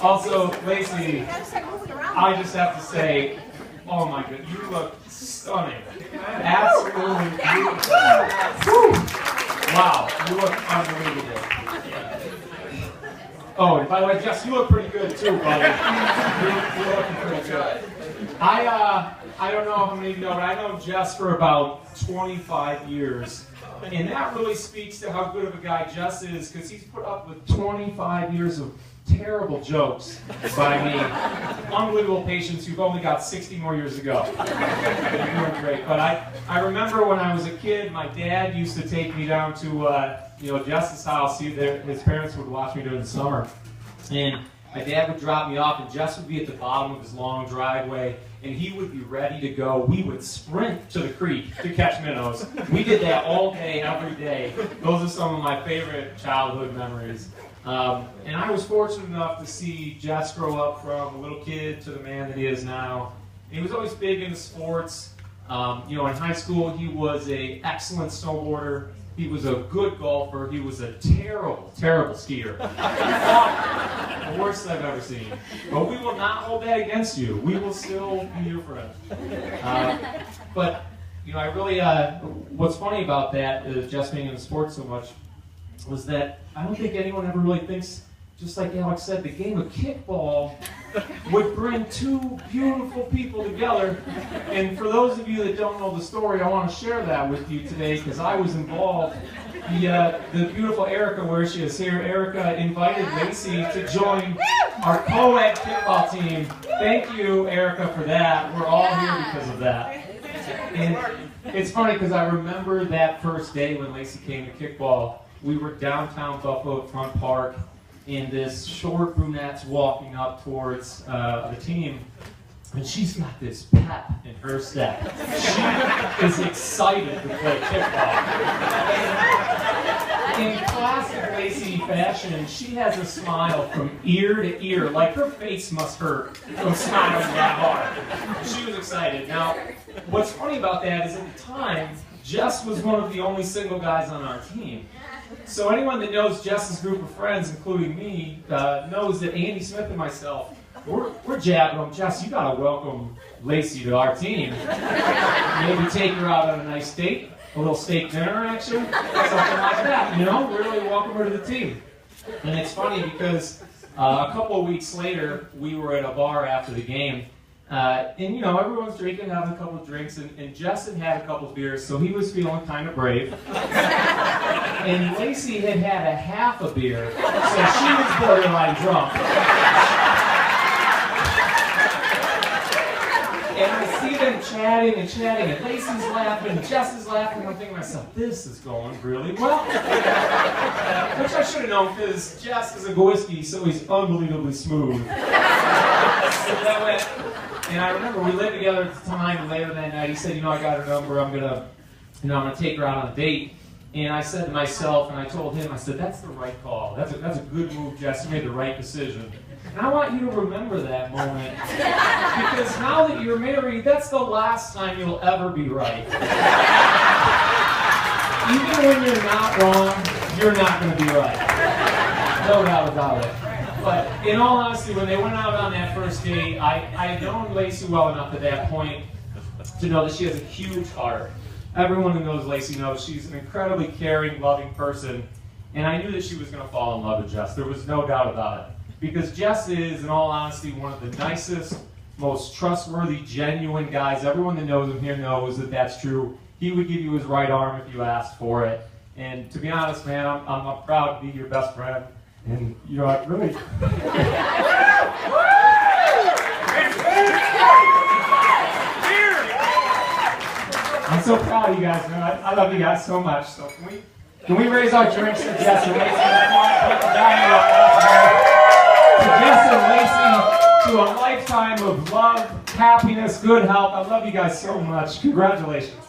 Also, Lacey, I just have to say, oh my God, you look stunning. Absolutely beautiful. Wow, you look unbelievable. Oh, and by the way, Jess, you look pretty good too, buddy. You're looking pretty good. I don't know how many of you know, but I know Jess for about 25 years. And that really speaks to how good of a guy Jess is, because he's put up with 25 years of terrible jokes by me. Unbelievable patience who've only got 60 more years to go. You're doing great. But I remember when I was a kid, my dad used to take me down to Jess's house. His parents would watch me during the summer. And my dad would drop me off, and Jess would be at the bottom of his long driveway, and he would be ready to go. We would sprint to the creek to catch minnows. We did that all day, every day. Those are some of my favorite childhood memories. And I was fortunate enough to see Jess grow up from a little kid to the man that he is now. And he was always big into sports. In high school, he was an excellent snowboarder. He was a good golfer. He was a terrible, terrible skier. The worst I've ever seen. But we will not hold that against you. We will still be your friend. I really, what's funny about that, Jess being in sports so much, was that I don't think anyone ever really thinks, just like Alex said, the game of kickball would bring two beautiful people together. And for those of you that don't know the story, I want to share that with you today because I was involved. The beautiful Erica, where she is here, Erica invited Lacey to join our co-ed kickball team. Thank you, Erica, for that. We're all here because of that. And it's funny because I remember that first day when Lacey came to kickball. We were downtown Buffalo at Front Park, and this short brunette's walking up towards the team, and she's got this pep in her step. She is excited to play kickball. In classic Lacey fashion, she has a smile from ear to ear, like her face must hurt from smiling that hard. She was excited. Now, what's funny about that is at the time, Jess was one of the only single guys on our team. So anyone that knows Jess's group of friends, including me, knows that Andy Smith and myself, we're jabbing them. Jess, you gotta welcome Lacey to our team. Maybe take her out on a nice date, a little steak dinner action, something like that. Really welcome her to the team. And it's funny because a couple of weeks later, we were at a bar after the game. And everyone's drinking, having a couple of drinks, and Jess had a couple of beers, so he was feeling kind of brave. And Lacey had a half a beer, so she was borderline drunk. And I see them chatting, and Lacey's laughing, and Jess is laughing, and I'm thinking to myself, this is going really well. Which I should have known, because Jess is a whiskey, so he's unbelievably smooth. So that went. And I remember we lived together at the time, and later that night he said, I got her number, I'm gonna take her out on a date. And I said to myself, and I told him, I said, that's the right call. That's a good move, Jess. You made the right decision. And I want you to remember that moment. Because now that you're married, that's the last time you'll ever be right. Even when you're not wrong, you're not going to be right. No doubt about it. But in all honesty, when they went out on that first date, I had known Lacey well enough at that point to know that she has a huge heart. Everyone who knows Lacey knows she's an incredibly caring, loving person. And I knew that she was going to fall in love with Jess. There was no doubt about it. Because Jess is, in all honesty, one of the nicest, most trustworthy, genuine guys. Everyone that knows him here knows that that's true. He would give you his right arm if you asked for it. And to be honest, man, I'm proud to be your best friend. And, I really... I'm so proud of you guys, man. I love you guys so much. So can we raise our drinks to Jess and Lacey? To Jess and Lacey, to a lifetime of love, happiness, good health. I love you guys so much. Congratulations.